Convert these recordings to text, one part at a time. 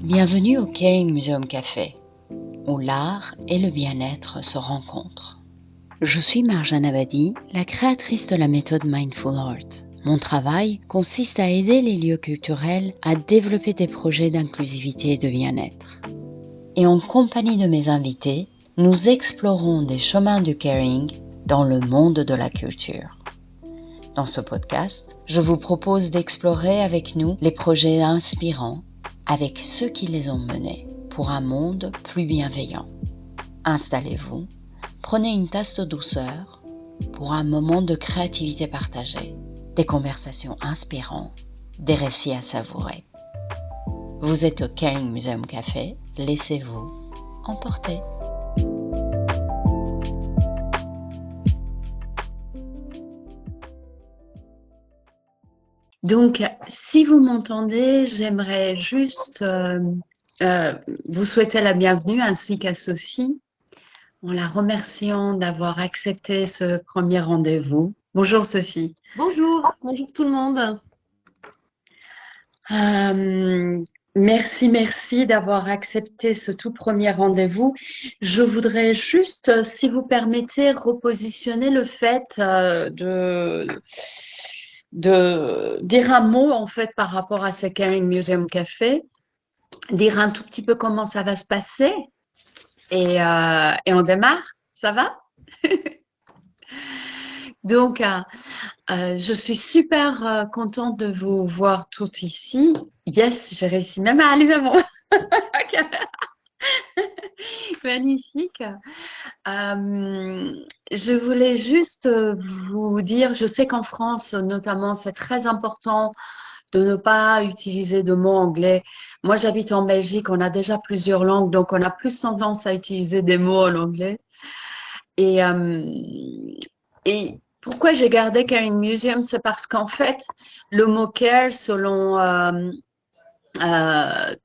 Bienvenue au Caring Museum Café, où l'art et le bien-être se rencontrent. Je suis Marjane Abadi, la créatrice de la méthode Mindful Art. Mon travail consiste à aider les lieux culturels à développer des projets d'inclusivité et de bien-être. Et en compagnie de mes invités, nous explorons des chemins du caring dans le monde de la culture. Dans ce podcast, je vous propose d'explorer avec nous les projets inspirants avec ceux qui les ont menés pour un monde plus bienveillant. Installez-vous, prenez une tasse de douceur pour un moment de créativité partagée, des conversations inspirantes, des récits à savourer. Vous êtes au Caring Museum Café, laissez-vous emporter. Donc, si vous m'entendez, j'aimerais juste vous souhaiter la bienvenue ainsi qu'à Sophie, en la remerciant d'avoir accepté ce premier rendez-vous. Bonjour Sophie. Bonjour tout le monde. Merci d'avoir accepté ce tout premier rendez-vous. Je voudrais juste, si vous permettez, repositionner le fait de dire un mot en fait par rapport à ce Caring Museum Café, dire un tout petit peu comment ça va se passer et on démarre, ça va? Donc, je suis super contente de vous voir toutes ici. Yes, j'ai réussi même à allumer mon caméra. Magnifique. Je voulais juste vous dire, je sais qu'en France, notamment, c'est très important de ne pas utiliser de mots anglais. Moi, j'habite en Belgique, on a déjà plusieurs langues, donc on a plus tendance à utiliser des mots en anglais. Et, euh, et pourquoi j'ai gardé Caring Museum, c'est parce qu'en fait, le mot care, selon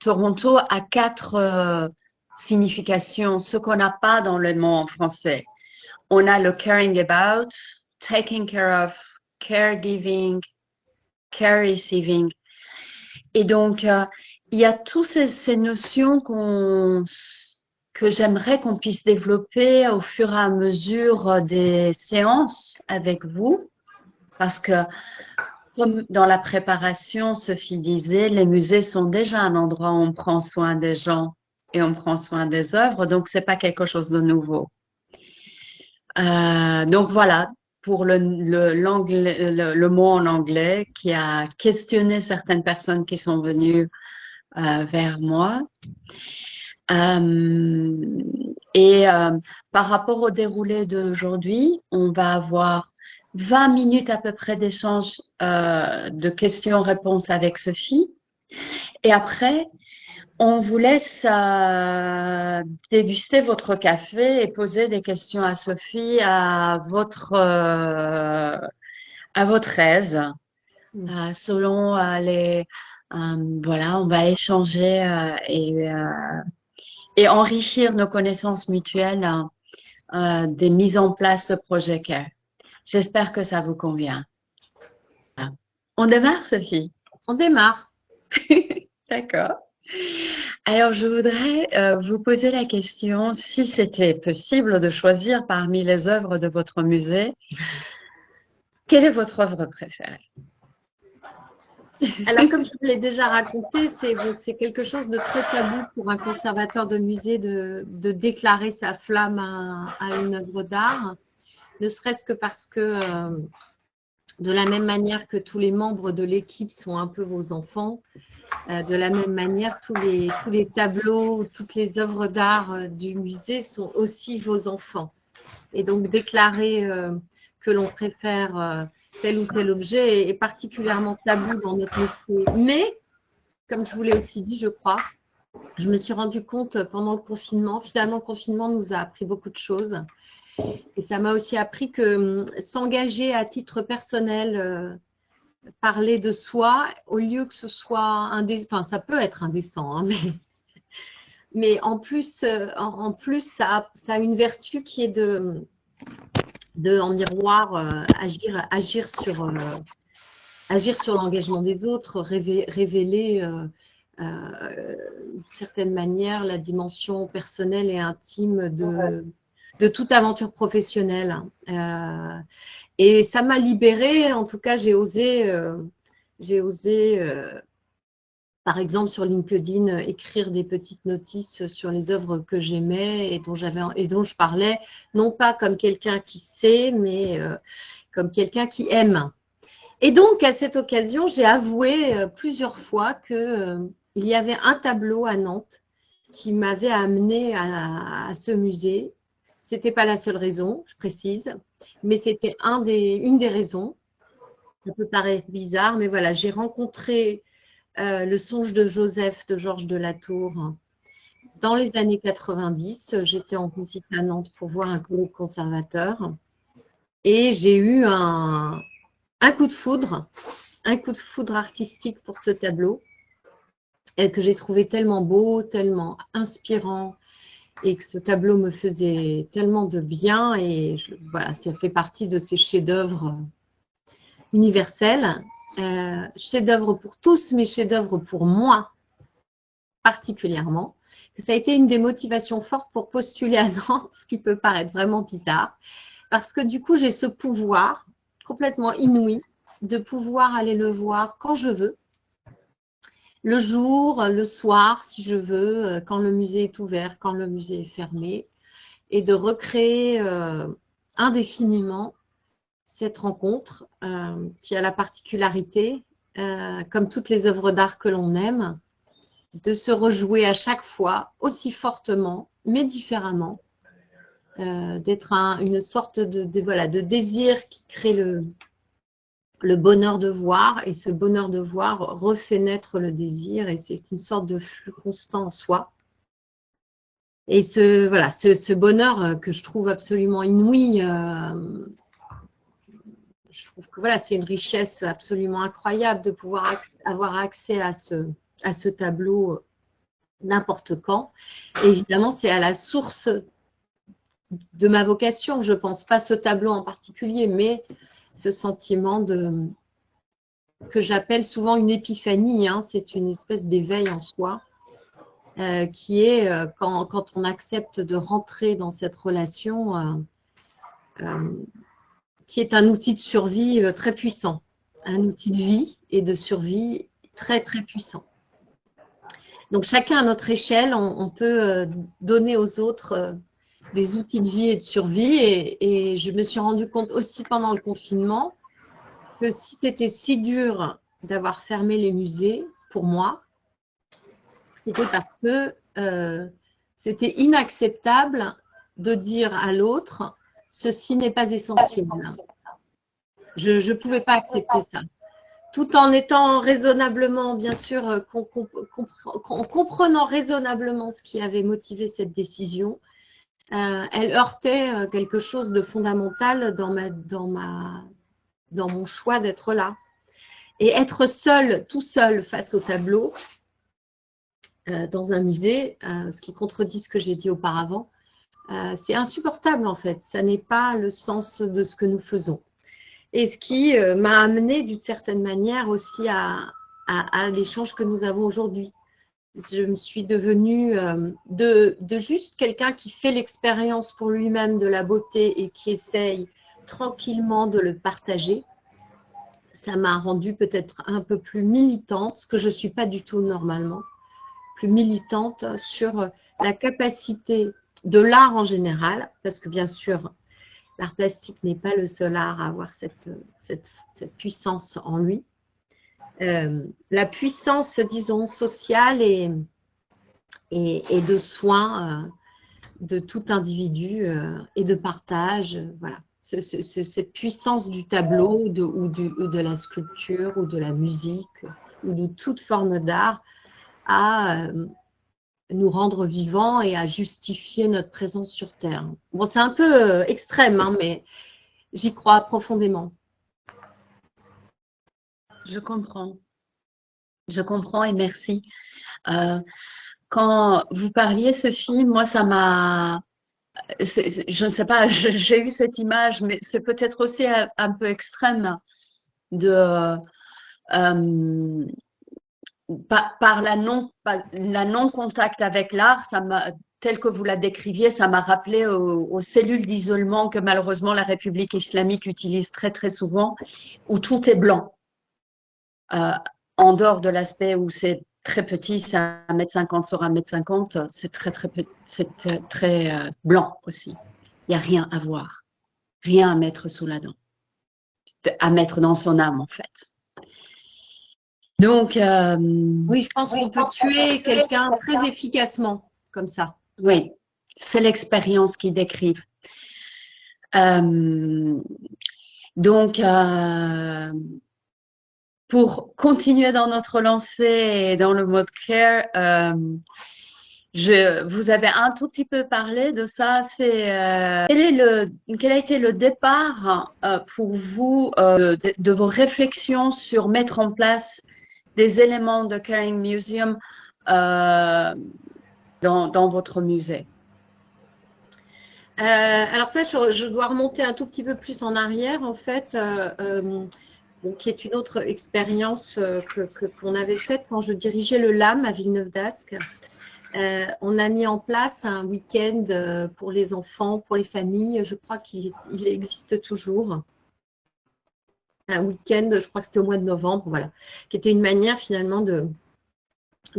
Toronto, a quatre significations, ce qu'on n'a pas dans le mot en français. On a le caring about, taking care of, caregiving, care receiving. Et donc, il y a toutes ces notions que j'aimerais qu'on puisse développer au fur et à mesure des séances avec vous, parce que comme dans la préparation, Sophie disait, les musées sont déjà un endroit où on prend soin des gens et on prend soin des œuvres, donc c'est pas quelque chose de nouveau. Donc voilà, pour le mot en anglais qui a questionné certaines personnes qui sont venues vers moi. Par rapport au déroulé d'aujourd'hui, on va avoir 20 minutes à peu près d'échange de questions-réponses avec Sophie. Et après, on vous laisse déguster votre café et poser des questions à Sophie à votre aise, selon voilà, on va échanger et enrichir nos connaissances mutuelles des mises en place de projets CARE. J'espère que ça vous convient. On démarre, Sophie? On démarre. D'accord. Alors, je voudrais vous poser la question, si c'était possible de choisir parmi les œuvres de votre musée, quelle est votre œuvre préférée? Alors, comme je vous l'ai déjà raconté, c'est quelque chose de très tabou pour un conservateur de musée de déclarer sa flamme à une œuvre d'art, ne serait-ce que parce que, de la même manière que tous les membres de l'équipe sont un peu vos enfants, de la même manière, tous les tableaux, toutes les œuvres d'art du musée sont aussi vos enfants. Et donc, déclarer que l'on préfère tel ou tel objet est particulièrement tabou dans notre métier. Mais, comme je vous l'ai aussi dit, je crois, je me suis rendu compte pendant le confinement, finalement, le confinement nous a appris beaucoup de choses. Et ça m'a aussi appris que s'engager à titre personnel, parler de soi, au lieu que ce soit indécent, enfin, ça peut être indécent, hein, mais en plus, ça a une vertu qui est en miroir, agir sur l'engagement des autres, révéler d'une certaine manière, la dimension personnelle et intime de toute aventure professionnelle. Et ça m'a libérée, en tout cas, j'ai osé par exemple, sur LinkedIn, écrire des petites notices sur les œuvres que j'aimais et dont je parlais, non pas comme quelqu'un qui sait, mais comme quelqu'un qui aime. Et donc, à cette occasion, j'ai avoué plusieurs fois que il y avait un tableau à Nantes qui m'avait amené à ce musée. C'était pas la seule raison, je précise, mais c'était une des raisons. Ça peut paraître bizarre, mais voilà, j'ai rencontré le songe de Joseph de Georges de Latour dans les années 90. J'étais en visite à Nantes pour voir un collègue conservateur et j'ai eu un coup de foudre, artistique pour ce tableau que j'ai trouvé tellement beau, tellement inspirant et que ce tableau me faisait tellement de bien et voilà, ça fait partie de ces chefs-d'œuvre universels. Chef-d'œuvre pour tous, mais chef-d'œuvre pour moi particulièrement. Ça a été une des motivations fortes pour postuler à Nantes, ce qui peut paraître vraiment bizarre, parce que du coup, j'ai ce pouvoir complètement inouï de pouvoir aller le voir quand je veux, le jour, le soir, si je veux, quand le musée est ouvert, quand le musée est fermé, et de recréer indéfiniment cette rencontre qui a la particularité, comme toutes les œuvres d'art que l'on aime, de se rejouer à chaque fois aussi fortement, mais différemment, d'être une sorte voilà, de désir qui crée le bonheur de voir, et ce bonheur de voir refait naître le désir, et c'est une sorte de flux constant en soi. Et voilà, ce bonheur que je trouve absolument inouï, je trouve que voilà, c'est une richesse absolument incroyable de pouvoir avoir accès à ce tableau n'importe quand. Et évidemment, c'est à la source de ma vocation, je pense, pas ce tableau en particulier, mais ce sentiment que j'appelle souvent une épiphanie, hein, c'est une espèce d'éveil en soi, qui est quand on accepte de rentrer dans cette relation, qui est un outil de survie très puissant, un outil de vie et de survie très très puissant. Donc chacun à notre échelle, on peut donner aux autres des outils de vie et de survie, et je me suis rendu compte aussi pendant le confinement que si c'était si dur d'avoir fermé les musées, pour moi, c'était parce que c'était inacceptable de dire à l'autre « ceci n'est pas essentiel ». Je ne pouvais pas accepter ça. Tout en étant raisonnablement, bien sûr, en comprenant raisonnablement ce qui avait motivé cette décision, elle heurtait quelque chose de fondamental dans mon choix d'être là. Et être seul, tout seul face au tableau, dans un musée, ce qui contredit ce que j'ai dit auparavant, c'est insupportable en fait. Ça n'est pas le sens de ce que nous faisons. Et ce qui m'a amené d'une certaine manière aussi à l'échange que nous avons aujourd'hui. Je me suis devenue de juste quelqu'un qui fait l'expérience pour lui-même de la beauté et qui essaye tranquillement de le partager. Ça m'a rendue peut-être un peu plus militante, ce que je ne suis pas du tout normalement, plus militante sur la capacité de l'art en général, parce que bien sûr, l'art plastique n'est pas le seul art à avoir cette puissance en lui. La puissance, disons, sociale et de soin de tout individu et de partage, voilà. Cette puissance du tableau ou de la sculpture ou de la musique ou de toute forme d'art à nous rendre vivants et à justifier notre présence sur Terre. Bon, c'est un peu extrême, hein, mais j'y crois profondément. Je comprends. Je comprends et merci. Quand vous parliez, Sophie, moi, ça m'a... Je ne sais pas, j'ai eu cette image, mais c'est peut-être aussi un peu extrême de par la non-contact avec l'art, tel que vous la décriviez, ça m'a rappelé aux cellules d'isolement que malheureusement la République islamique utilise très très souvent, où tout est blanc. En dehors de l'aspect où c'est très petit, c'est 1,50 m sur 1,50 m, c'est très blanc aussi. Il n'y a rien à voir, rien à mettre sous la dent, à mettre dans son âme en fait. Donc, oui, je pense qu'on peut tuer quelqu'un très efficacement comme ça. Oui, c'est l'expérience qu'ils décrivent. Donc, pour continuer dans notre lancée et dans le mode care, vous avez un tout petit peu parlé de ça. C'est quel a été le départ pour vous de vos réflexions sur mettre en place des éléments de Caring Museum dans votre musée? Alors ça, je dois remonter un tout petit peu plus en arrière, en fait, qui est une autre expérience qu'on avait faite quand je dirigeais le LAM à Villeneuve-d'Ascq. On a mis en place un week-end pour les enfants, pour les familles. Je crois qu'il existe toujours. Un week-end, je crois que c'était au mois de novembre, voilà, qui était une manière finalement de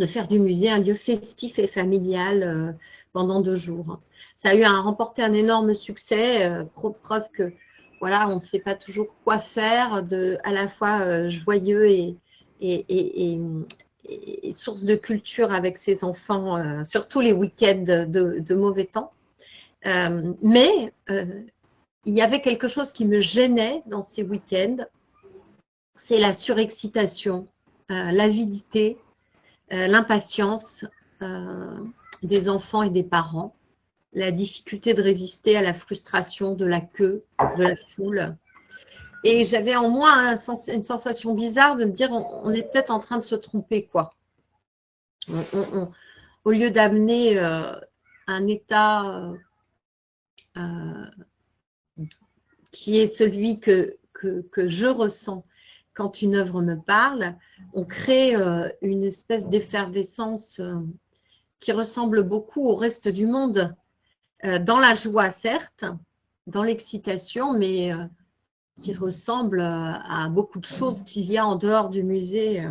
faire du musée un lieu festif et familial pendant 2 jours. Ça a remporté un énorme succès, preuve que voilà, on ne sait pas toujours quoi faire, à la fois joyeux et source de culture avec ses enfants, surtout les week-ends de mauvais temps. Mais il y avait quelque chose qui me gênait dans ces week-ends, c'est la surexcitation, l'avidité, l'impatience des enfants et des parents, la difficulté de résister à la frustration de la queue, de la foule. Et j'avais en moi une sensation bizarre de me dire on est peut-être en train de se tromper, quoi. Au lieu d'amener un état qui est celui que je ressens quand une œuvre me parle, on crée une espèce d'effervescence qui ressemble beaucoup au reste du monde, dans la joie certes, dans l'excitation, mais qui ressemble à beaucoup de choses qu'il y a en dehors du musée.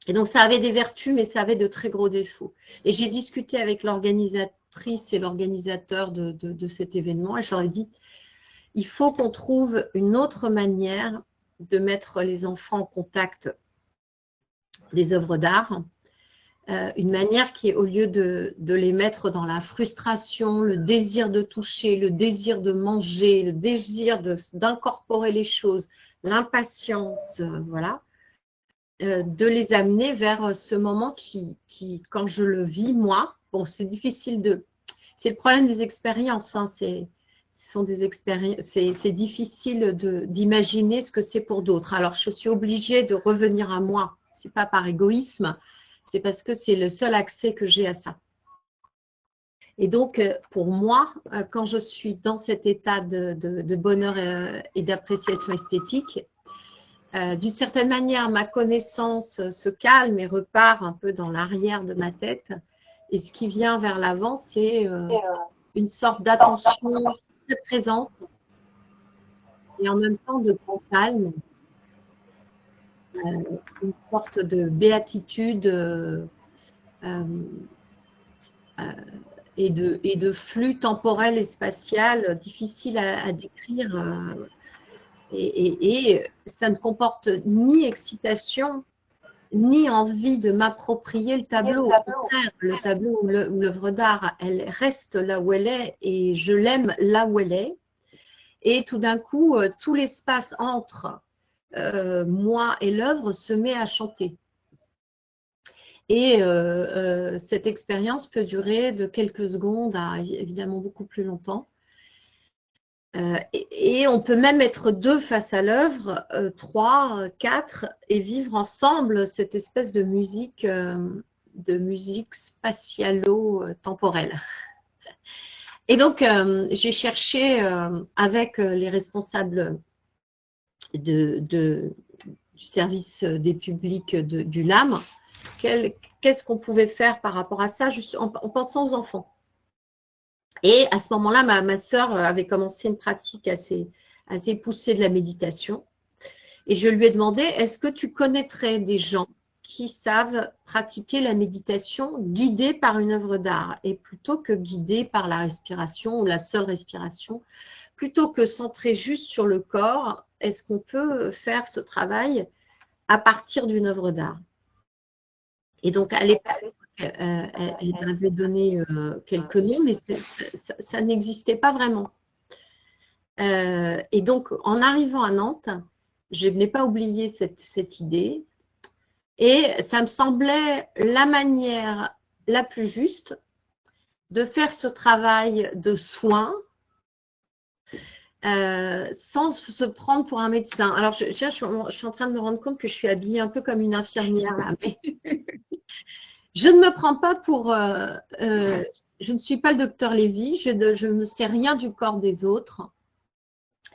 Et donc ça avait des vertus, mais ça avait de très gros défauts. Et j'ai discuté avec l'organisatrice et l'organisateur de cet événement, et je leur ai dit, il faut qu'on trouve une autre manière de mettre les enfants en contact des œuvres d'art, une manière qui est, au lieu de les mettre dans la frustration, le désir de toucher, le désir de manger, le désir d'incorporer les choses, l'impatience, voilà, de les amener vers ce moment qui, quand je le vis, moi, bon, c'est difficile c'est le problème des expériences, hein, c'est difficile d'imaginer ce que c'est pour d'autres. Alors, je suis obligée de revenir à moi. Ce n'est pas par égoïsme, c'est parce que c'est le seul accès que j'ai à ça. Et donc, pour moi, quand je suis dans cet état de bonheur et d'appréciation esthétique, d'une certaine manière, ma connaissance se calme et repart un peu dans l'arrière de ma tête. Et ce qui vient vers l'avant, c'est une sorte d'attention très présente et en même temps de grand calme, une sorte de béatitude et de flux temporel et spatial difficile à décrire. Et ça ne comporte ni excitation, ni envie de m'approprier le tableau. Au contraire, le tableau ou l'œuvre d'art, elle reste là où elle est et je l'aime là où elle est. Et tout d'un coup, tout l'espace entre moi et l'œuvre se met à chanter. Et cette expérience peut durer de quelques secondes à évidemment beaucoup plus longtemps. Et on peut même être 2 face à l'œuvre, 3, 4, et vivre ensemble cette espèce de musique spatialo-temporelle. Et donc, j'ai cherché avec les responsables du service des publics du LAM qu'est-ce qu'on pouvait faire par rapport à ça, juste en pensant aux enfants. Et à ce moment-là, ma sœur avait commencé une pratique assez poussée de la méditation. Et je lui ai demandé, est-ce que tu connaîtrais des gens qui savent pratiquer la méditation guidée par une œuvre d'art et plutôt que guidée par la respiration ou la seule respiration, plutôt que centrée juste sur le corps, est-ce qu'on peut faire ce travail à partir d'une œuvre d'art? Et donc, à l'époque, elle m'avait donné quelques noms, mais ça n'existait pas vraiment. Et donc, en arrivant à Nantes, je n'ai pas oublié cette idée. Et ça me semblait la manière la plus juste de faire ce travail de soins sans se prendre pour un médecin. Alors, je suis en train de me rendre compte que je suis habillée un peu comme une infirmière là, mais je ne me prends pas pour… je ne suis pas le docteur Lévy, je ne sais rien du corps des autres.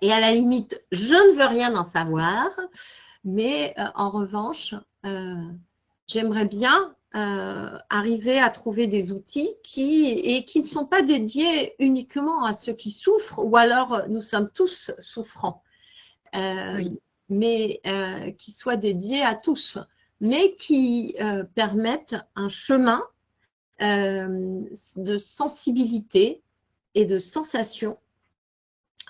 Et à la limite, je ne veux rien en savoir, mais en revanche, j'aimerais bien arriver à trouver des outils qui ne sont pas dédiés uniquement à ceux qui souffrent, ou alors nous sommes tous souffrants, Oui. mais qui soient dédiés à tous, mais qui permettent un chemin de sensibilité et de sensation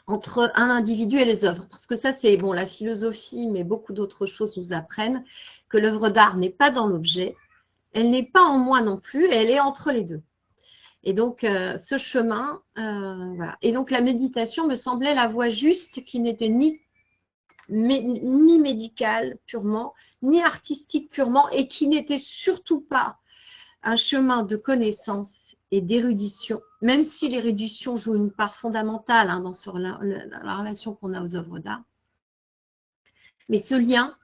entre un individu et les œuvres. Parce que ça, c'est bon, la philosophie, mais beaucoup d'autres choses nous apprennent que l'œuvre d'art n'est pas dans l'objet, elle n'est pas en moi non plus, elle est entre les deux. Et donc, ce chemin, voilà. Et donc, la méditation me semblait la voie juste qui n'était ni médicale purement, ni artistique purement, et qui n'était surtout pas un chemin de connaissance et d'érudition, même si l'érudition joue une part fondamentale dans la relation qu'on a aux œuvres d'art. Mais ce lien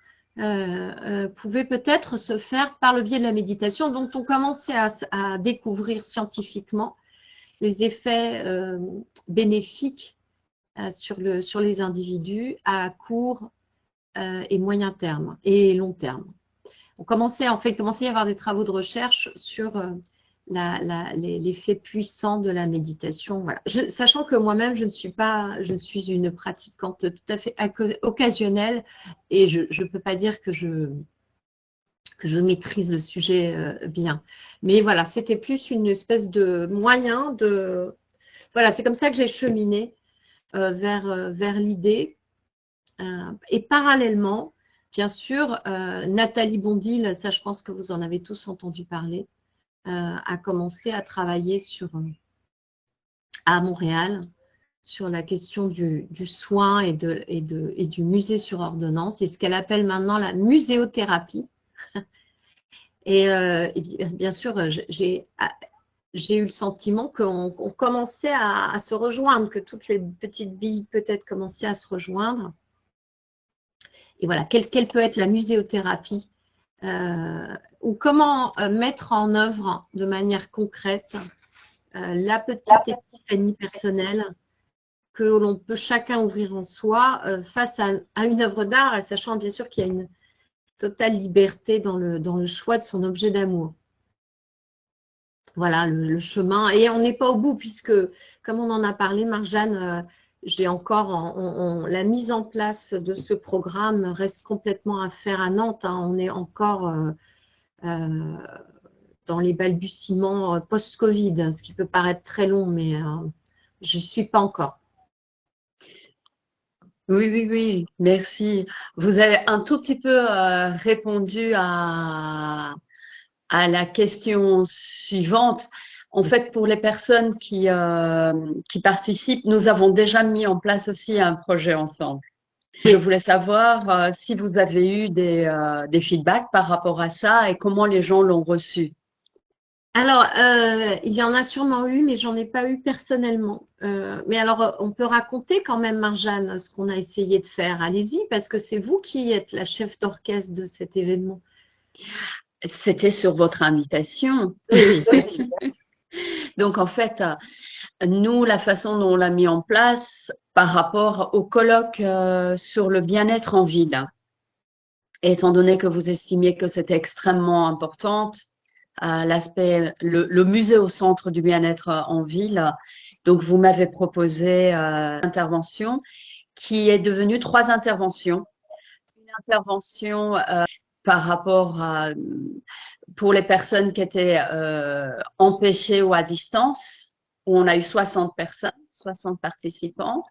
pouvait peut-être se faire par le biais de la méditation, dont on commençait à découvrir scientifiquement les effets bénéfiques sur les individus à court et moyen terme et long terme. Il commençait à y avoir des travaux de recherche sur l'effet puissant de la méditation. Voilà. Sachant que moi-même, je suis une pratiquante tout à fait occasionnelle et je ne peux pas dire que je maîtrise le sujet bien. Mais voilà, c'était plus une espèce de moyen de… Voilà, c'est comme ça que j'ai cheminé vers l'idée. Et parallèlement, bien sûr, Nathalie Bondil, ça je pense que vous en avez tous entendu parler, a commencé à travailler à Montréal sur la question du soin et du musée sur ordonnance, et ce qu'elle appelle maintenant la muséothérapie. Et bien sûr, j'ai eu le sentiment qu'on commençait à se rejoindre, que toutes les petites billes peut-être commençaient à se rejoindre. Et voilà, quelle peut être la muséothérapie ou comment mettre en œuvre de manière concrète la petite épiphanie personnelle que l'on peut chacun ouvrir en soi face à une œuvre d'art, sachant bien sûr qu'il y a une totale liberté dans le choix de son objet d'amour. Voilà le chemin. Et on n'est pas au bout puisque, comme on en a parlé, Marjane, j'ai encore la mise en place de ce programme reste complètement à faire à Nantes. On est encore dans les balbutiements post-Covid, ce qui peut paraître très long, mais je n'y suis pas encore. Oui, merci. Vous avez un tout petit peu répondu à la question suivante. En fait, pour les personnes qui participent, nous avons déjà mis en place aussi un projet ensemble. Je voulais savoir si vous avez eu des feedbacks par rapport à ça et comment les gens l'ont reçu. Alors, il y en a sûrement eu, mais j'en ai pas eu personnellement. Mais alors, on peut raconter quand même, Marjane, ce qu'on a essayé de faire. Allez-y, parce que c'est vous qui êtes la chef d'orchestre de cet événement. C'était sur votre invitation. Oui. Donc, en fait, nous, la façon dont on l'a mis en place par rapport au colloque sur le bien-être en ville. étant donné que vous estimiez que c'était extrêmement important, l'aspect, le musée au centre du bien-être en ville. Donc, vous m'avez proposé une intervention qui est devenue 3 interventions. Une intervention par rapport à, pour les personnes qui étaient empêchées ou à distance, où on a eu 60 personnes, 60 participants.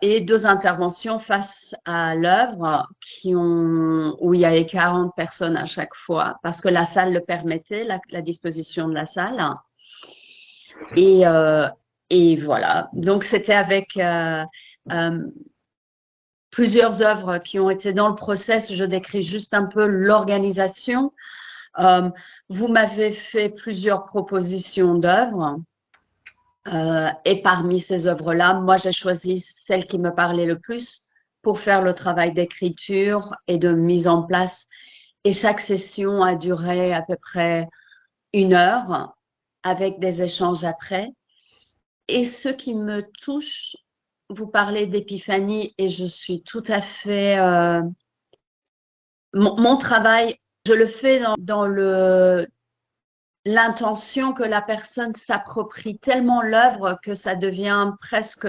Et 2 interventions face à l'œuvre où il y avait 40 personnes à chaque fois, parce que la salle le permettait, la disposition de la salle. Et voilà. Donc, c'était avec plusieurs œuvres qui ont été dans le process. Je décris juste un peu l'organisation. Vous m'avez fait plusieurs propositions d'œuvres. Et parmi ces œuvres-là, moi, j'ai choisi celle qui me parlait le plus pour faire le travail d'écriture et de mise en place. Et chaque session a duré à peu près 1 heure avec des échanges après. Et ce qui me touche, vous parlez d'épiphanie et je suis tout à fait… mon travail, je le fais dans l'intention que la personne s'approprie tellement l'œuvre que ça devient presque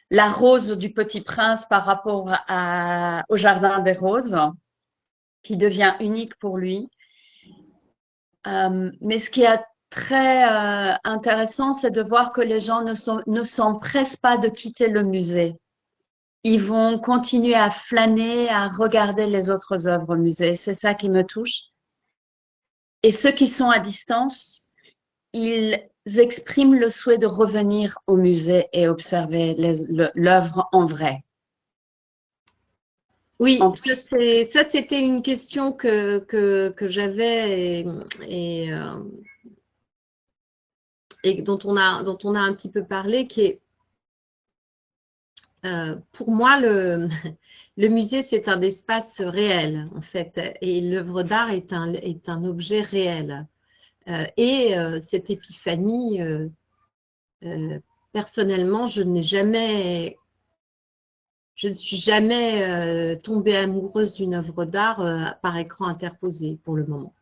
la rose du Petit Prince par rapport au Jardin des Roses, qui devient unique pour lui. Mais ce qui est très intéressant, c'est de voir que les gens ne s'empressent pas de quitter le musée. Ils vont continuer à flâner, à regarder les autres œuvres au musée. C'est ça qui me touche. Et ceux qui sont à distance, ils expriment le souhait de revenir au musée et observer l'œuvre en vrai. Oui, ça c'était une question que j'avais et dont on a un petit peu parlé, qui est pour moi le musée, c'est un espace réel en fait, et l'œuvre d'art est un objet réel. Cette épiphanie, personnellement, je ne suis jamais tombée amoureuse d'une œuvre d'art par écran interposé pour le moment.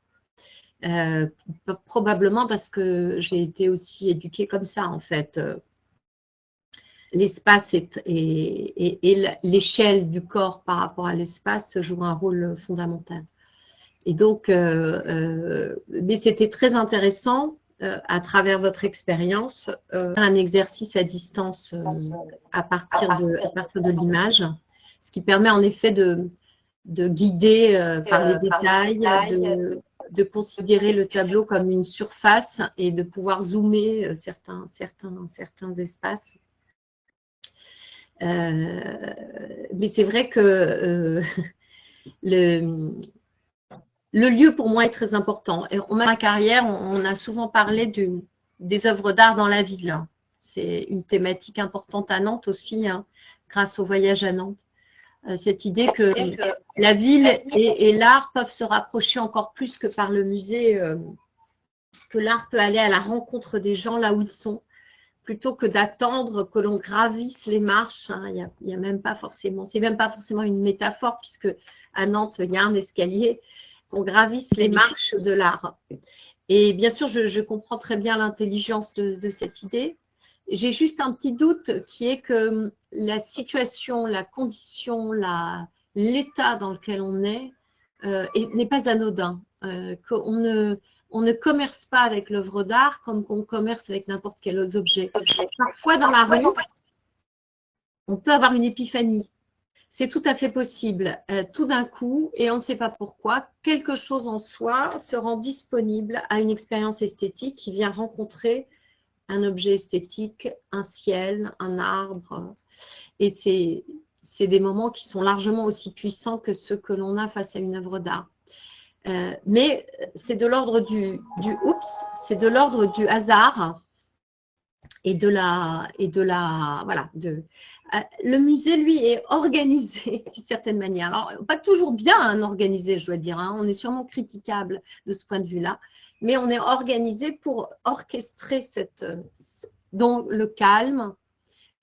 Probablement parce que j'ai été aussi éduquée comme ça en fait. L'espace et l'échelle du corps par rapport à l'espace jouent un rôle fondamental. Et donc, mais c'était très intéressant à travers votre expérience, un exercice à distance à partir de l'image, ce qui permet en effet de guider par les détails, de considérer le tableau comme une surface et de pouvoir zoomer certains espaces. Mais c'est vrai que le lieu, pour moi, est très important. Et dans ma carrière, on a souvent parlé des œuvres d'art dans la ville. C'est une thématique importante à Nantes aussi, hein, grâce au voyage à Nantes. Cette idée que la ville et l'art peuvent se rapprocher encore plus que par le musée, que l'art peut aller à la rencontre des gens là où ils sont, plutôt que d'attendre que l'on gravisse les marches. Hein. Il y a même pas forcément, c'est même pas forcément une métaphore, puisque à Nantes, il y a un escalier, qu'on gravisse les marches de l'art. Et bien sûr, je comprends très bien l'intelligence de cette idée. J'ai juste un petit doute qui est que la situation, la condition, l'état dans lequel on est n'est pas anodin. On ne commerce pas avec l'œuvre d'art comme on commerce avec n'importe quel autre objet. Parfois, dans la rue, on peut avoir une épiphanie. C'est tout à fait possible. Tout d'un coup, et on ne sait pas pourquoi, quelque chose en soi se rend disponible à une expérience esthétique qui vient rencontrer un objet esthétique, un ciel, un arbre. Et c'est des moments qui sont largement aussi puissants que ceux que l'on a face à une œuvre d'art. Mais c'est de l'ordre du oups, c'est de l'ordre du hasard et de la voilà. Le musée, lui, est organisé d'une certaine manière. Alors, pas toujours bien organisé, je dois dire. Hein. On est sûrement critiquable de ce point de vue-là, mais on est organisé pour orchestrer donc le calme,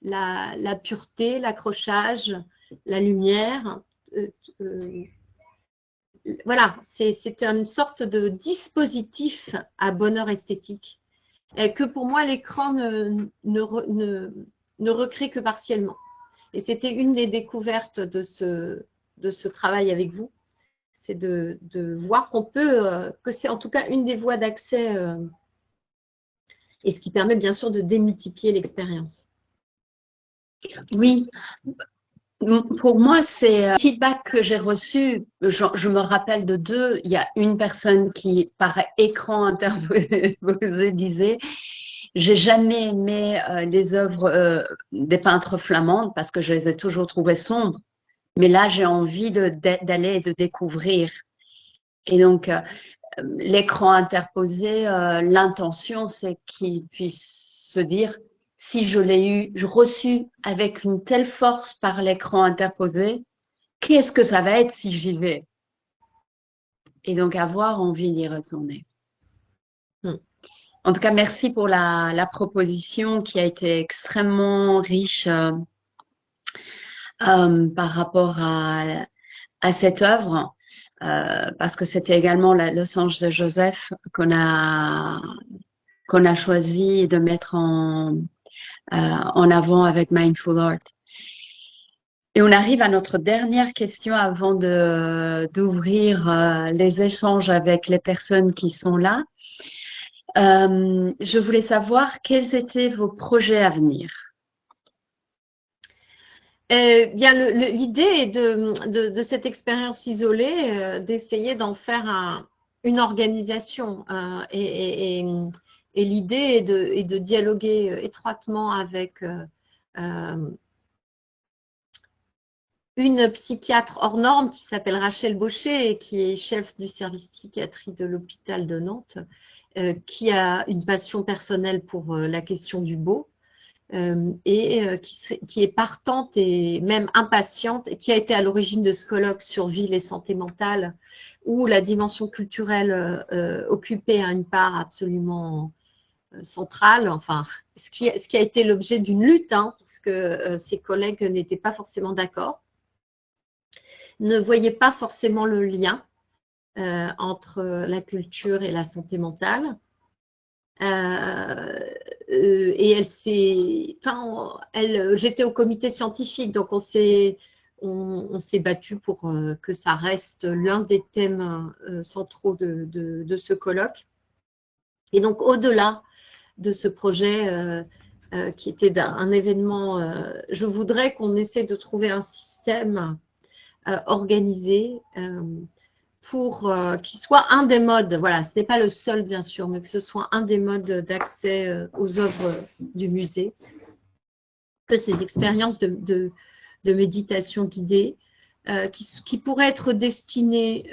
la pureté, l'accrochage, la lumière, voilà, c'est une sorte de dispositif à bonheur esthétique que pour moi l'écran ne recrée que partiellement. Et c'était une des découvertes de ce travail avec vous, c'est de voir qu'on peut, que c'est en tout cas une des voies d'accès et ce qui permet bien sûr de démultiplier l'expérience. Oui, pour moi, c'est un feedback que j'ai reçu. Je me rappelle de deux. Il y a une personne qui, par écran interposé, disait: j'ai jamais aimé les œuvres des peintres flamandes parce que je les ai toujours trouvées sombres. Mais là, j'ai envie d'aller et de découvrir. Et donc, l'écran interposé, l'intention, c'est qu'il puisse se dire: si je l'ai reçu avec une telle force par l'écran interposé, qu'est-ce que ça va être si j'y vais? Et donc avoir envie d'y retourner. En tout cas, merci pour la proposition qui a été extrêmement riche par rapport à cette œuvre, parce que c'était également le songe de Joseph qu'on a choisi de mettre en avant avec Mindful Art. Et on arrive à notre dernière question avant d'ouvrir les échanges avec les personnes qui sont là. Je voulais savoir quels étaient vos projets à venir. Bien, l'idée est de cette expérience isolée, d'essayer d'en faire une organisation. Et l'idée est de dialoguer étroitement avec une psychiatre hors norme qui s'appelle Rachel Baucher et qui est chef du service psychiatrie de l'hôpital de Nantes, qui a une passion personnelle pour la question du beau. Qui est partante et même impatiente, et qui a été à l'origine de ce colloque sur ville et santé mentale, où la dimension culturelle occupait une part absolument centrale, enfin, ce qui a été l'objet d'une lutte, parce que ses collègues n'étaient pas forcément d'accord, ne voyaient pas forcément le lien entre la culture et la santé mentale. Et j'étais au comité scientifique, donc on s'est battu pour que ça reste l'un des thèmes centraux de ce colloque. Et donc, au-delà de ce projet qui était un événement, je voudrais qu'on essaie de trouver un système organisé pour qu'il soit un des modes, voilà, ce n'est pas le seul bien sûr, mais que ce soit un des modes d'accès aux œuvres du musée, que ces expériences de méditation guidée qui pourraient être destinées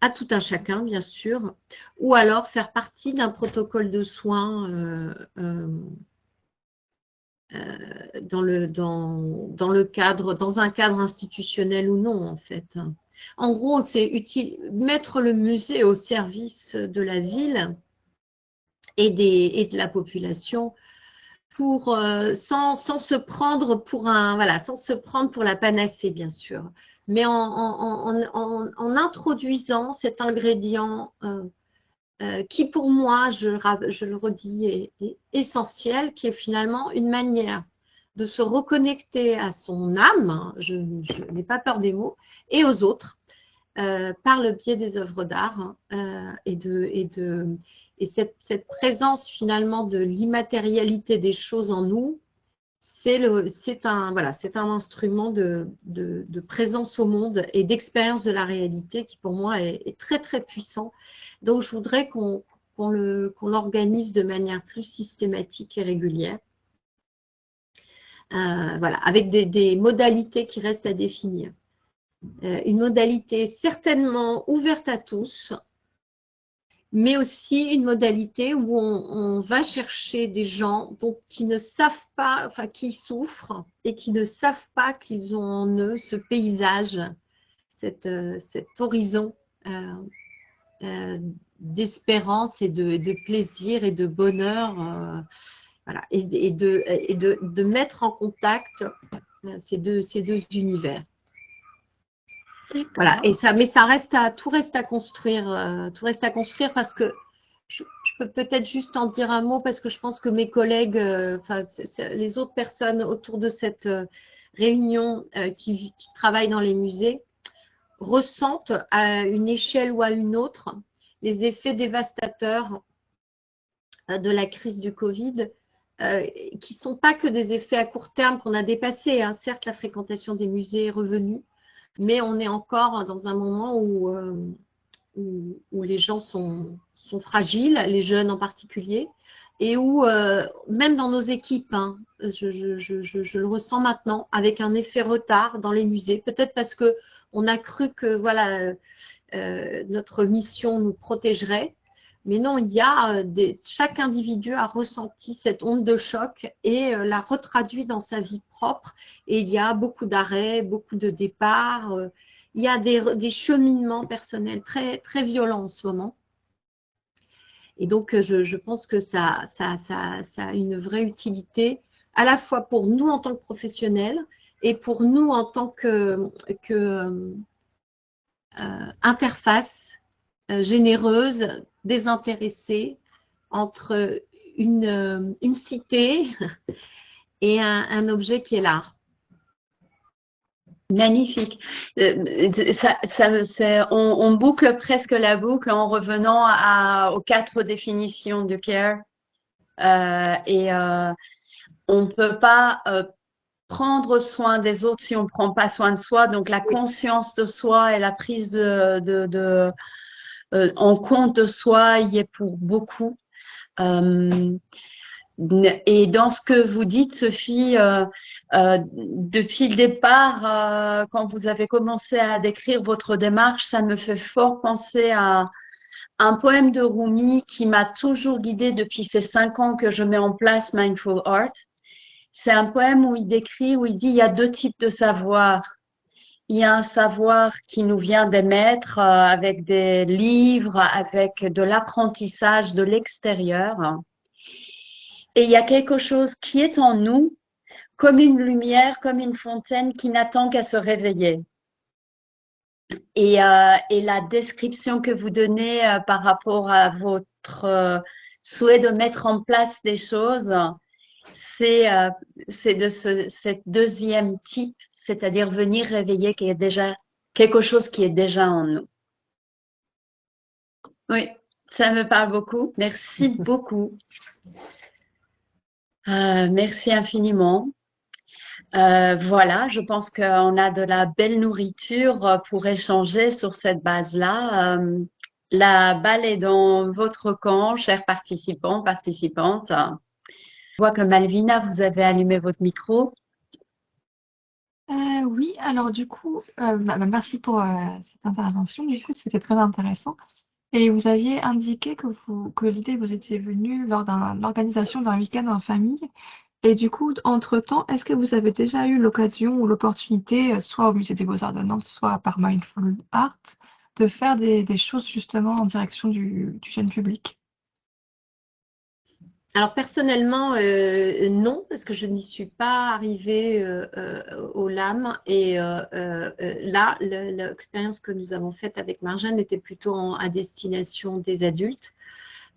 à tout un chacun, bien sûr, ou alors faire partie d'un protocole de soins dans un cadre institutionnel ou non, en fait. En gros, c'est mettre le musée au service de la ville et de la population sans se prendre pour sans se prendre pour la panacée, bien sûr, mais en introduisant cet ingrédient qui, pour moi, je le redis, est essentiel, qui est finalement une manière de se reconnecter à son âme, je n'ai pas peur des mots, et aux autres, par le biais des œuvres d'art, et cette présence finalement de l'immatérialité des choses en nous, c'est un instrument de présence au monde et d'expérience de la réalité qui pour moi est très très puissant. Donc je voudrais qu'on l'organise de manière plus systématique et régulière. Avec des modalités qui restent à définir. Une modalité certainement ouverte à tous, mais aussi une modalité où on va chercher des gens qui ne savent pas, enfin qui souffrent et qui ne savent pas qu'ils ont en eux ce paysage, cet horizon d'espérance et de plaisir et de bonheur, et de mettre en contact ces deux univers. Voilà. Et ça, mais tout reste à construire. Tout reste à construire parce que je peux peut-être juste en dire un mot parce que je pense que mes collègues, les autres personnes autour de cette réunion qui travaillent dans les musées ressentent à une échelle ou à une autre les effets dévastateurs de la crise du Covid, qui ne sont pas que des effets à court terme qu'on a dépassés. Hein. Certes, la fréquentation des musées est revenue, mais on est encore dans un moment où les gens sont fragiles, les jeunes en particulier, et où, même dans nos équipes, hein, je le ressens maintenant, avec un effet retard dans les musées, peut-être parce qu'on a cru que voilà, notre mission nous protégerait. Mais non, il y a chaque individu a ressenti cette onde de choc et l'a retraduit dans sa vie propre. Et il y a beaucoup d'arrêts, beaucoup de départs. Il y a des cheminements personnels très, très violents en ce moment. Et donc, je pense que ça a une vraie utilité, à la fois pour nous en tant que professionnels et pour nous en tant que interface généreuse, désintéressée entre une cité et un objet qui est l'art. Magnifique. On boucle presque la boucle en revenant aux 4 définitions de care. On ne peut pas prendre soin des autres si on ne prend pas soin de soi. Donc la conscience de soi et la prise en compte de soi y est pour beaucoup. Et dans ce que vous dites, Sophie, depuis le départ, quand vous avez commencé à décrire votre démarche, ça me fait fort penser à un poème de Rumi qui m'a toujours guidée depuis ces 5 ans que je mets en place Mindful Art. C'est un poème où il décrit, où il dit, il y a 2 types de savoir. Il y a un savoir qui nous vient des maîtres, avec des livres, avec de l'apprentissage de l'extérieur. Et il y a quelque chose qui est en nous, comme une lumière, comme une fontaine qui n'attend qu'à se réveiller. Et la description que vous donnez par rapport à votre souhait de mettre en place des choses, c'est de cette deuxième type, c'est-à-dire venir réveiller qu'il y a déjà quelque chose qui est déjà en nous. Oui, ça me parle beaucoup. Merci beaucoup. Merci infiniment. Voilà, je pense qu'on a de la belle nourriture pour échanger sur cette base-là. La balle est dans votre camp, chers participants, participantes. Je vois que Malvina, vous avez allumé votre micro. Oui, alors du coup, merci pour cette intervention. Du coup, c'était très intéressant. Et vous aviez indiqué que l'idée vous était venue lors de l'organisation d'un week-end en famille. Et du coup, entre-temps, est-ce que vous avez déjà eu l'occasion ou l'opportunité, soit au Musée des Beaux-Arts de Nantes, soit par Mindful Art, de faire des choses justement en direction du jeune public? Alors personnellement, non, parce que je n'y suis pas arrivée au LAM. Et là, l'expérience que nous avons faite avec Marjane était plutôt à destination des adultes.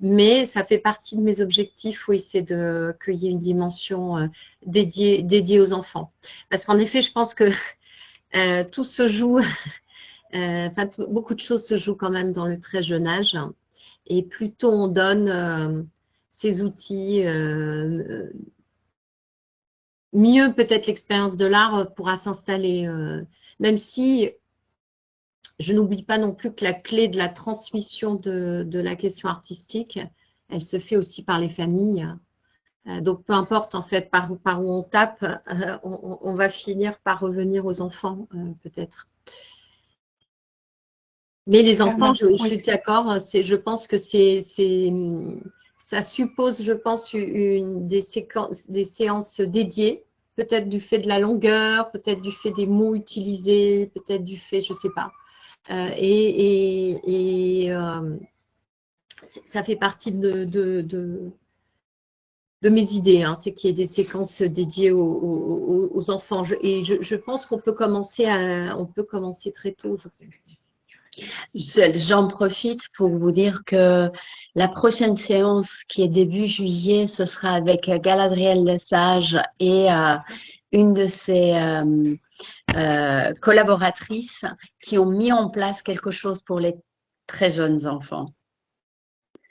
Mais ça fait partie de mes objectifs, oui, c'est qu'il y ait une dimension dédiée aux enfants. Parce qu'en effet, je pense que tout se joue, beaucoup de choses se jouent quand même dans le très jeune âge. Et plus tôt on donne ces outils, mieux peut-être l'expérience de l'art pourra s'installer. Même si je n'oublie pas non plus que la clé de la transmission de la question artistique, elle se fait aussi par les familles. Donc peu importe en fait par où on tape, on va finir par revenir aux enfants peut-être. Mais les enfants, je suis d'accord, je pense que ça suppose, je pense, des séances dédiées, peut-être du fait de la longueur, peut-être du fait des mots utilisés, peut-être du fait, je ne sais pas. Ça fait partie mes idées, hein, c'est qu'il y ait des séquences dédiées aux enfants. Je pense qu'on peut commencer très tôt. J'en profite pour vous dire que la prochaine séance qui est début juillet, ce sera avec Galadriel Lesage et une de ses collaboratrices qui ont mis en place quelque chose pour les très jeunes enfants.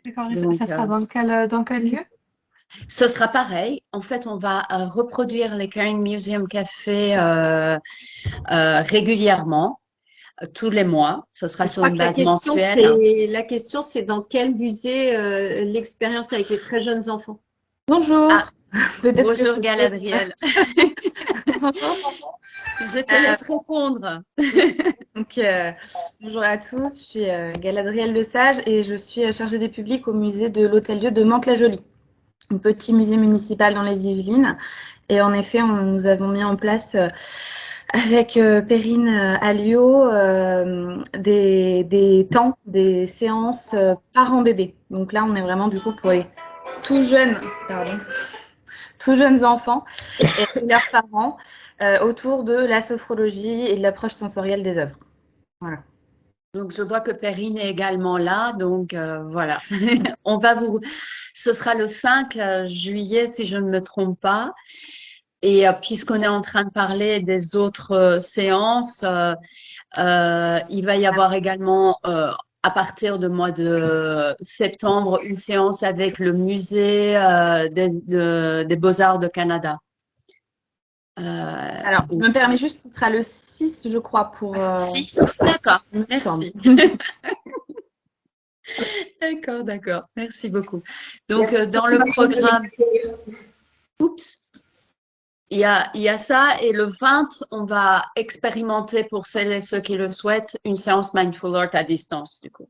D'accord, Donc, ça sera dans quel lieu? ce sera pareil. En fait, on va reproduire les Caring Museum Café régulièrement, tous les mois. Ce sera sur une base mensuelle. La question, c'est dans quel musée l'expérience avec les très jeunes enfants? Bonjour. Ah, Peut-être que bonjour Galadriel. Je te laisse répondre. Donc, bonjour à tous, je suis Galadriel Lesage et je suis chargée des publics au musée de l'Hôtel-Dieu de Mantes-la-Jolie, un petit musée municipal dans les Yvelines. Et en effet, nous avons mis en place avec Perrine Alliot des temps, des séances parents-bébés. Donc là, on est vraiment du coup pour les tout jeunes enfants et leurs parents autour de la sophrologie et de l'approche sensorielle des œuvres. Voilà. Donc, je vois que Perrine est également là. Donc, voilà. Ce sera le 5 juillet, si je ne me trompe pas. Et puisqu'on est en train de parler des autres séances, il va y avoir également, à partir du mois de septembre, une séance avec le musée des Beaux-Arts de Canada. Alors, je me permets juste, ce sera le 6, je crois, pour… 6, d'accord, merci. D'accord, merci beaucoup. Donc, dans le programme… Oups. Il y a ça, et le 20, on va expérimenter pour celles et ceux qui le souhaitent une séance Mindful Art à distance, du coup.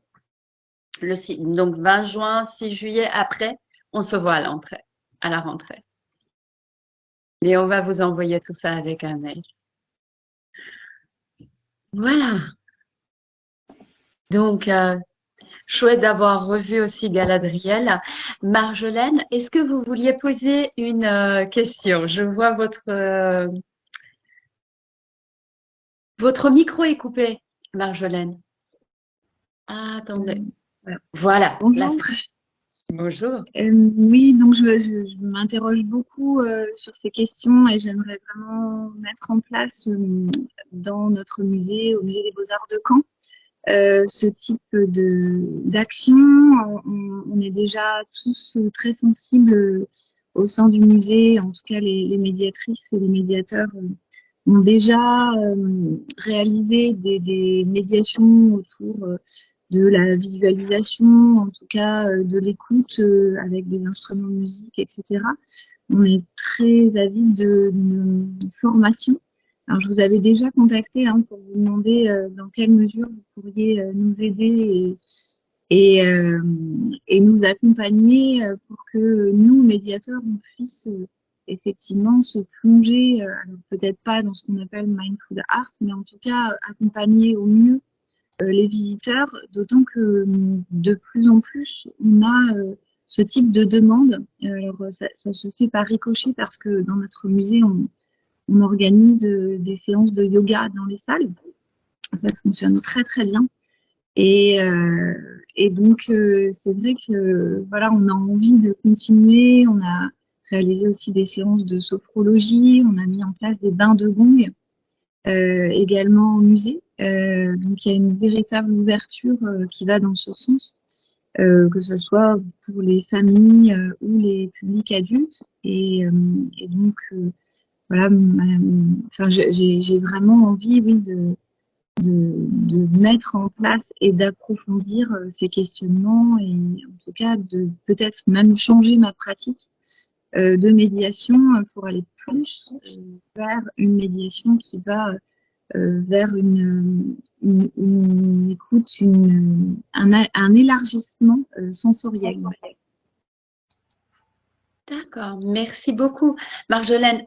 Donc 20 juin, 6 juillet, après, on se voit à la rentrée. Et on va vous envoyer tout ça avec un mail. Voilà. Donc, chouette d'avoir revu aussi Galadriel. Marjolaine, est-ce que vous vouliez poser une question? Je vois votre micro est coupé, Marjolaine. Ah, attendez. Voilà. Bonjour. Bonjour. Oui, donc je m'interroge beaucoup sur ces questions et j'aimerais vraiment mettre en place dans notre musée, au musée des Beaux-Arts de Caen, ce type d'action. On est déjà tous très sensibles au sein du musée, en tout cas les médiatrices et les médiateurs ont déjà réalisé des médiations autour de la visualisation, en tout cas de l'écoute avec des instruments de musique, etc. On est très avide d'une formation. Alors, je vous avais déjà contacté pour vous demander dans quelle mesure vous pourriez nous aider et nous accompagner pour que nous, médiateurs, on puisse effectivement se plonger, alors peut-être pas dans ce qu'on appelle Mindful Art, mais en tout cas accompagner au mieux les visiteurs, d'autant que de plus en plus, on a ce type de demande. Alors, ça se fait par ricochet parce que dans notre musée, on organise des séances de yoga dans les salles. Ça fonctionne très très bien. Et donc, c'est vrai que voilà, on a envie de continuer. On a réalisé aussi des séances de sophrologie. On a mis en place des bains de gong également au musée. Donc, il y a une véritable ouverture qui va dans ce sens, que ce soit pour les familles ou les publics adultes. Et donc, voilà, enfin, j'ai vraiment envie, oui, de mettre en place et d'approfondir ces questionnements et en tout cas de peut-être même changer ma pratique de médiation pour aller plus vers une médiation qui va vers une écoute, un élargissement sensoriel. D'accord, merci beaucoup. Marjolaine,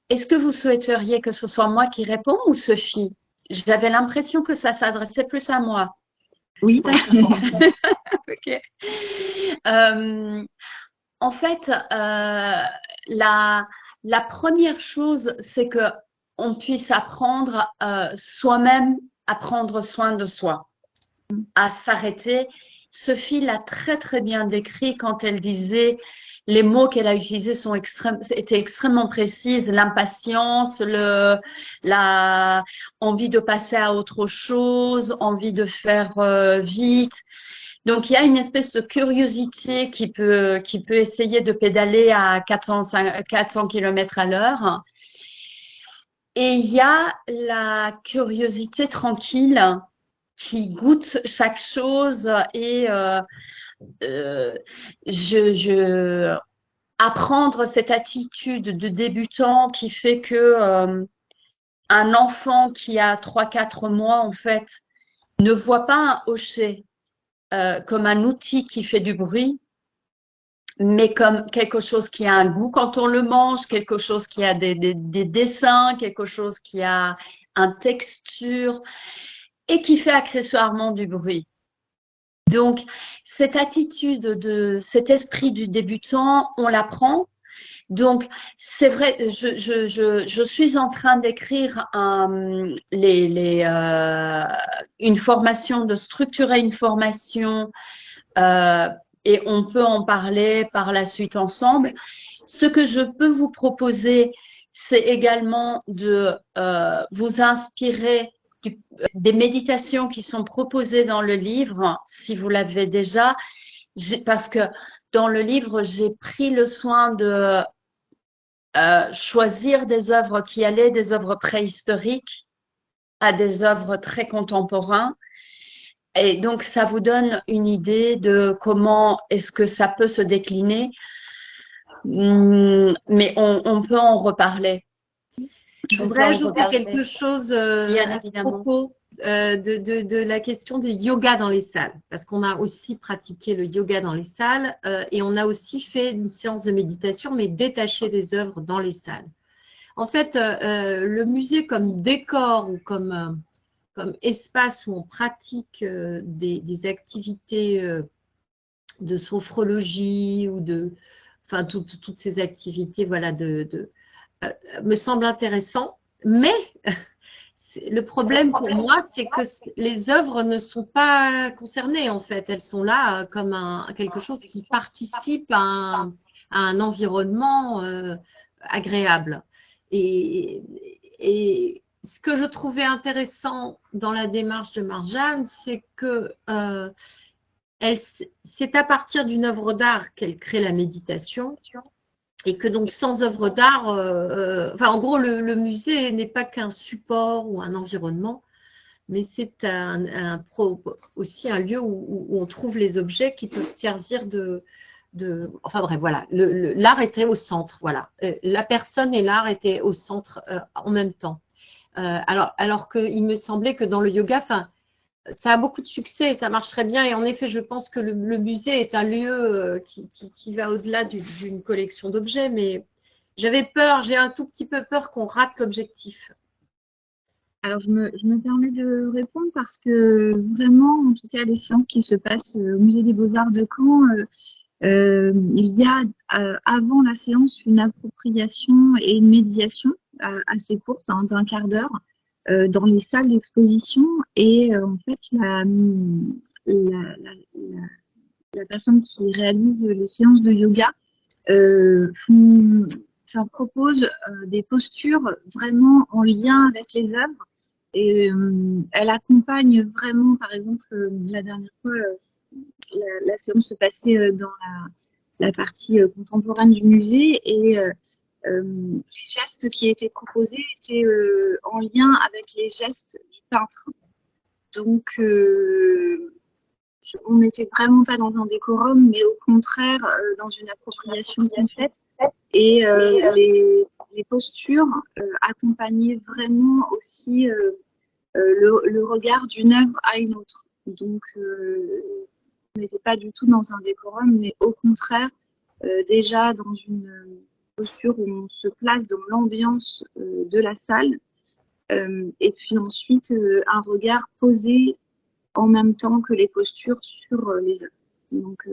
est-ce que vous souhaiteriez que ce soit moi qui réponde ou Sophie? J'avais l'impression que ça s'adressait plus à moi. Oui, Ok. En fait, la première chose, c'est que on puisse apprendre soi-même à prendre soin de soi, à s'arrêter. Sophie l'a très très bien décrit quand elle disait les mots qu'elle a utilisés étaient extrêmement précises, l'impatience, la envie de passer à autre chose, envie de faire vite. Donc il y a une espèce de curiosité qui peut essayer de pédaler à 400 km à l'heure. Et il y a la curiosité tranquille qui goûte chaque chose et apprendre cette attitude de débutant qui fait que un enfant qui a 3-4 mois en fait ne voit pas un hochet comme un outil qui fait du bruit, mais comme quelque chose qui a un goût quand on le mange, quelque chose qui a des dessins, quelque chose qui a une texture et qui fait accessoirement du bruit. Donc, cette attitude cet esprit du débutant, on l'apprend. Donc, c'est vrai, je suis en train d'écrire une formation, de structurer une formation et on peut en parler par la suite ensemble. Ce que je peux vous proposer, c'est également de vous inspirer des méditations qui sont proposées dans le livre, si vous l'avez déjà, parce que dans le livre, j'ai pris le soin de choisir des œuvres qui allaient des œuvres préhistoriques à des œuvres très contemporaines. Et donc, ça vous donne une idée de comment est-ce que ça peut se décliner. Mais on peut en reparler. Je voudrais ajouter quelque chose à propos de la question du yoga dans les salles, parce qu'on a aussi pratiqué le yoga dans les salles et on a aussi fait une séance de méditation, mais détachée des œuvres dans les salles. En fait, le musée comme décor ou comme espace où on pratique des activités de sophrologie ou enfin toutes ces activités, voilà, me semble intéressant, mais le problème pour moi, c'est que les œuvres ne sont pas concernées en fait. Elles sont là comme quelque chose qui participe à un environnement agréable. Et ce que je trouvais intéressant dans la démarche de Marjane, c'est que c'est à partir d'une œuvre d'art qu'elle crée la méditation. Et que donc sans œuvre d'art, enfin en gros le musée n'est pas qu'un support ou un environnement, mais c'est aussi un lieu où on trouve les objets qui peuvent servir enfin bref, voilà, l'art était au centre, voilà, la personne et l'art étaient au centre en même temps. Alors qu'il me semblait que dans le yoga, enfin ça a beaucoup de succès, ça marche très bien. Et en effet, je pense que le musée est un lieu qui va au-delà d'une collection d'objets. Mais j'avais peur, j'ai un tout petit peu peur qu'on rate l'objectif. Alors, je me permets de répondre parce que vraiment, en tout cas, les séances qui se passent au Musée des Beaux-Arts de Caen, il y a avant la séance une appropriation et une médiation assez courte, hein, d'un quart d'heure, dans les salles d'exposition. Et en fait, la personne qui réalise les séances de yoga propose des postures vraiment en lien avec les œuvres. Et elle accompagne vraiment, par exemple, la dernière fois, la séance se passait dans la partie contemporaine du musée et les gestes qui étaient proposés étaient en lien avec les gestes du peintre. Donc, on n'était vraiment pas dans un décorum, mais au contraire dans une appropriation complète. Et les postures accompagnaient vraiment aussi le regard d'une œuvre à une autre. Donc, on n'était pas du tout dans un décorum, mais au contraire, déjà dans une posture où on se place dans l'ambiance de la salle. Et puis ensuite, un regard posé en même temps que les postures sur les œuvres. Donc,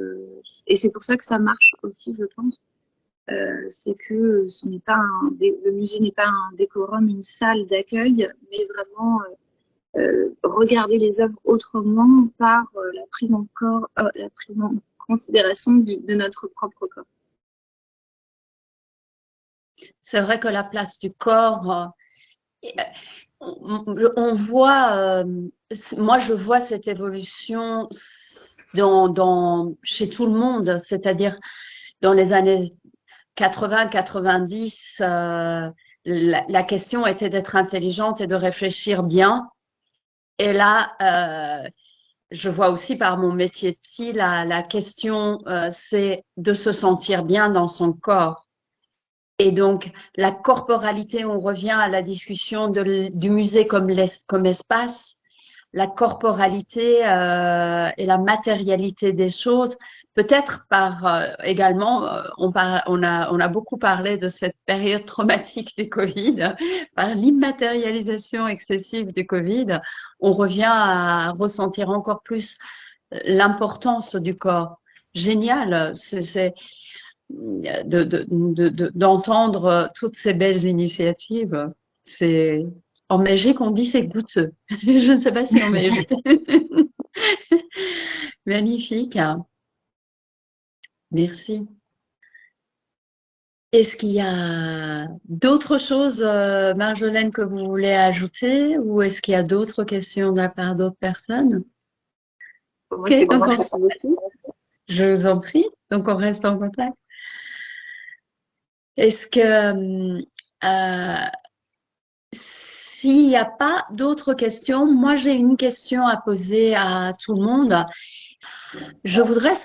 et c'est pour ça que ça marche aussi, je pense. C'est que le musée n'est pas un décorum, une salle d'accueil, mais vraiment regarder les œuvres autrement par la prise en considération de notre propre corps. C'est vrai que la place du corps, on voit, moi je vois cette évolution chez tout le monde, c'est-à-dire dans les années 80-90, la question était d'être intelligente et de réfléchir bien. Et là, je vois aussi par mon métier de psy, la question, c'est de se sentir bien dans son corps. Et donc, la corporalité, on revient à la discussion du musée comme espace. La corporalité et la matérialité des choses, peut-être également, on a beaucoup parlé de cette période traumatique du Covid, par l'immatérialisation excessive du Covid, on revient à ressentir encore plus l'importance du corps. Génial, c'est d'entendre toutes ces belles initiatives. C'est en Belgique, on dit c'est goûteux. Je ne sais pas si en Belgique. Magnifique. Merci. Est-ce qu'il y a d'autres choses, Marjolaine, que vous voulez ajouter, ou est-ce qu'il y a d'autres questions de la part d'autres personnes? Ok, donc je vous en prie. Donc on reste en contact. Est-ce que s'il n'y a pas d'autres questions, moi j'ai une question à poser à tout le monde. Je voudrais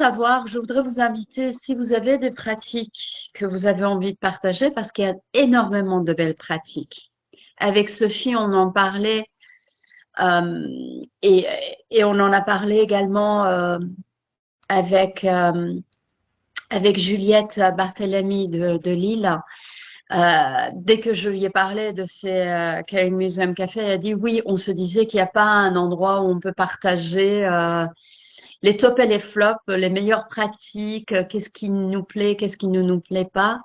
vous inviter si vous avez des pratiques que vous avez envie de partager, parce qu'il y a énormément de belles pratiques. Avec Sophie, on en parlait et on en a parlé également avec Juliette Barthélemy de Lille. Dès que je lui ai parlé de ces Caring Museum Café, elle a dit oui, on se disait qu'il n'y a pas un endroit où on peut partager les tops et les flops, les meilleures pratiques, qu'est-ce qui nous plaît, qu'est-ce qui ne nous plaît pas.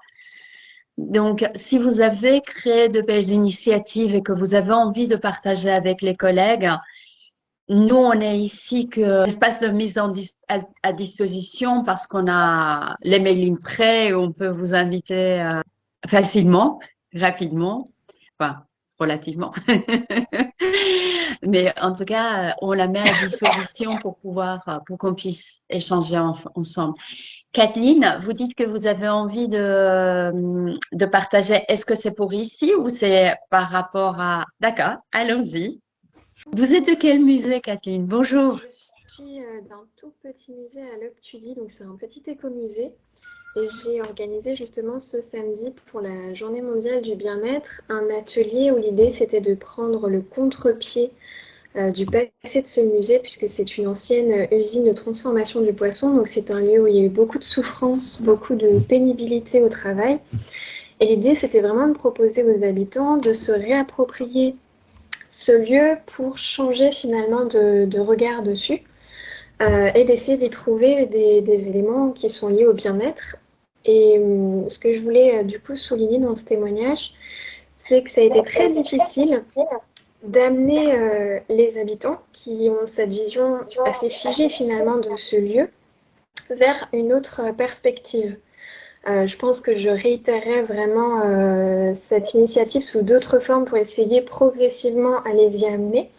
Donc, si vous avez créé de belles initiatives et que vous avez envie de partager avec les collègues, nous, on est ici que l'espace de mise à disposition parce qu'on a les mailings prêts et on peut vous inviter facilement, rapidement, enfin, relativement. Mais en tout cas, on la met à disposition pour qu'on puisse échanger ensemble. Kathleen, vous dites que vous avez envie de partager. Est-ce que c'est pour ici ou c'est par rapport à... D'accord, allons-y. Vous êtes de quel musée, Kathleen? Bonjour. Je suis d'un tout petit musée à Loctudy, donc c'est un petit écomusée. Et j'ai organisé justement ce samedi pour la Journée mondiale du bien-être un atelier où l'idée c'était de prendre le contre-pied du passé de ce musée, puisque c'est une ancienne usine de transformation du poisson, donc c'est un lieu où il y a eu beaucoup de souffrance, beaucoup de pénibilité au travail. Et l'idée c'était vraiment de proposer aux habitants de se réapproprier ce lieu pour changer finalement de regard dessus et d'essayer d'y trouver des éléments qui sont liés au bien-être. Et ce que je voulais du coup souligner dans ce témoignage, c'est que ça a été très difficile d'amener les habitants qui ont cette vision assez figée finalement de ce lieu vers une autre perspective. Je pense que je réitérerai vraiment cette initiative sous d'autres formes pour essayer progressivement à les y amener.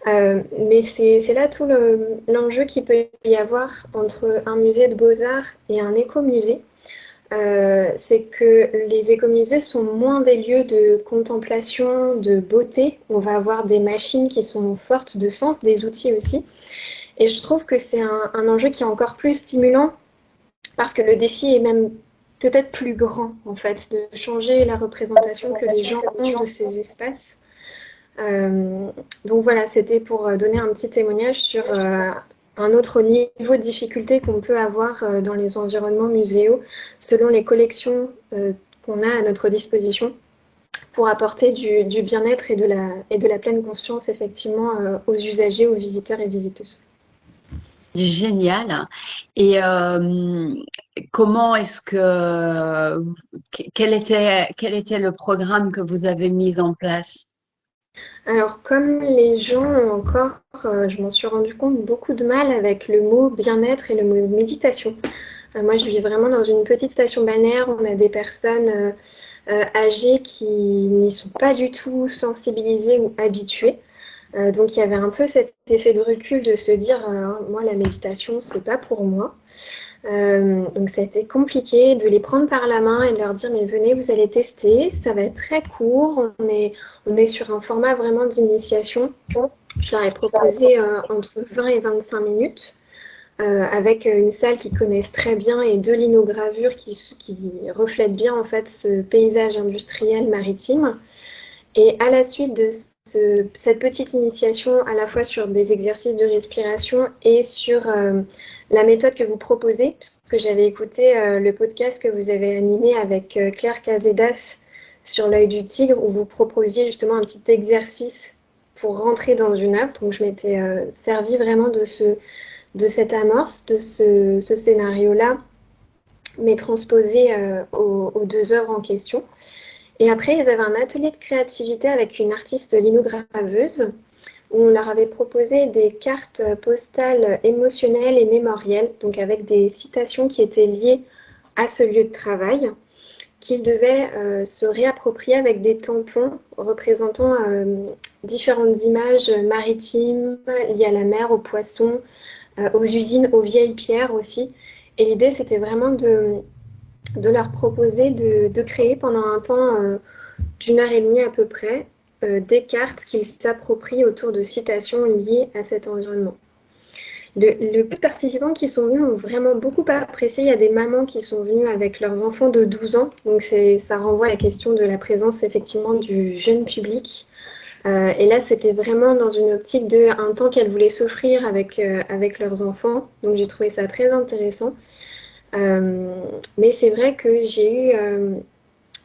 Mais c'est là tout l'enjeu qu'il peut y avoir entre un musée de beaux-arts et un écomusée. C'est que les écomusées sont moins des lieux de contemplation, de beauté. On va avoir des machines qui sont fortes de sens, des outils aussi. Et je trouve que c'est un enjeu qui est encore plus stimulant parce que le défi est même peut-être plus grand, en fait, de changer la représentation que les gens ont de ces espaces. Donc voilà, c'était pour donner un petit témoignage sur un autre niveau de difficulté qu'on peut avoir dans les environnements muséaux selon les collections qu'on a à notre disposition pour apporter du bien-être et de la pleine conscience effectivement aux usagers, aux visiteurs et visiteuses. Génial. Et comment est-ce que quel était le programme que vous avez mis en place? Alors, comme les gens ont encore, je m'en suis rendu compte, beaucoup de mal avec le mot bien-être et le mot méditation. Moi, je vis vraiment dans une petite station balnéaire. On a des personnes âgées qui n'y sont pas du tout sensibilisées ou habituées. Donc, il y avait un peu cet effet de recul de se dire, moi, la méditation, c'est pas pour moi. Donc ça a été compliqué de les prendre par la main et de leur dire mais venez, vous allez tester, ça va être très court, on est sur un format vraiment d'initiation. Je leur ai proposé entre 20 et 25 minutes avec une salle qu'ils connaissent très bien et deux linogravures qui reflètent bien en fait ce paysage industriel maritime. Et à la suite de cette petite initiation à la fois sur des exercices de respiration et sur la méthode que vous proposez, puisque j'avais écouté le podcast que vous avez animé avec Claire Cazedas sur l'œil du tigre, où vous proposiez justement un petit exercice pour rentrer dans une œuvre. Donc je m'étais servi vraiment de cette amorce, de ce scénario-là, mais transposé aux deux œuvres en question. Et après, ils avaient un atelier de créativité avec une artiste linograveuse où on leur avait proposé des cartes postales émotionnelles et mémorielles, donc avec des citations qui étaient liées à ce lieu de travail, qu'ils devaient se réapproprier avec des tampons représentant différentes images maritimes liées à la mer, aux poissons, aux usines, aux vieilles pierres aussi. Et l'idée, c'était vraiment de leur proposer de créer pendant un temps d'une heure et demie à peu près des cartes qu'ils s'approprient autour de citations liées à cet environnement. Les participants qui sont venus ont vraiment beaucoup apprécié. Il y a des mamans qui sont venues avec leurs enfants de 12 ans, donc ça renvoie à la question de la présence effectivement du jeune public. Et là, c'était vraiment dans une optique de un temps qu'elles voulaient s'offrir avec leurs enfants, donc j'ai trouvé ça très intéressant. Mais c'est vrai que j'ai eu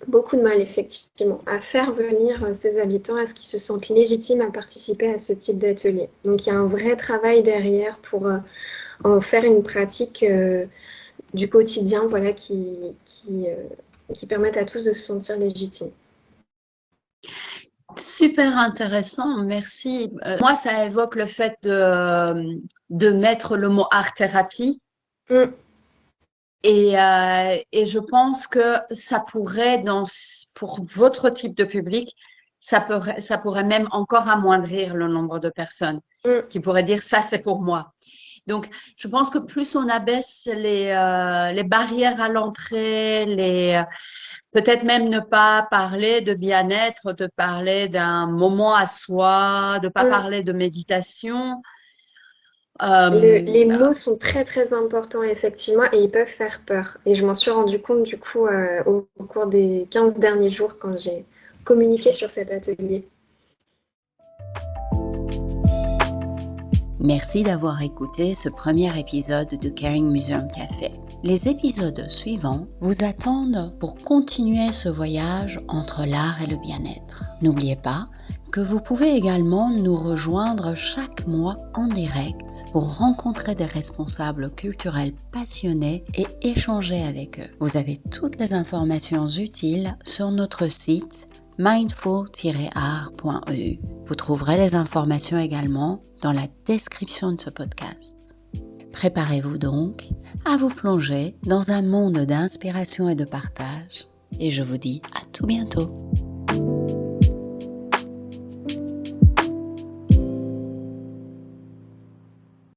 beaucoup de mal, effectivement, à faire venir ces habitants, à ce qu'ils se sentent légitimes à participer à ce type d'atelier. Donc il y a un vrai travail derrière pour en faire une pratique du quotidien, voilà, qui permettent à tous de se sentir légitimes. Super intéressant, merci. Moi, ça évoque le fait de mettre le mot art-thérapie. Et je pense que ça pourrait, pour votre type de public, ça pourrait même encore amoindrir le nombre de personnes qui pourraient dire ça, c'est pour moi. Donc, je pense que plus on abaisse les barrières à l'entrée, peut-être même ne pas parler de bien-être, de parler d'un moment à soi, de pas parler de méditation. Les mots sont très très importants effectivement et ils peuvent faire peur. Et je m'en suis rendu compte du coup au cours des 15 derniers jours quand j'ai communiqué sur cet atelier. Merci d'avoir écouté ce premier épisode de Caring Museum Café. Les épisodes suivants vous attendent pour continuer ce voyage entre l'art et le bien-être. N'oubliez pas que vous pouvez également nous rejoindre chaque mois en direct pour rencontrer des responsables culturels passionnés et échanger avec eux. Vous avez toutes les informations utiles sur notre site mindful-art.eu. Vous trouverez les informations également dans la description de ce podcast. Préparez-vous donc à vous plonger dans un monde d'inspiration et de partage. Et je vous dis à tout bientôt.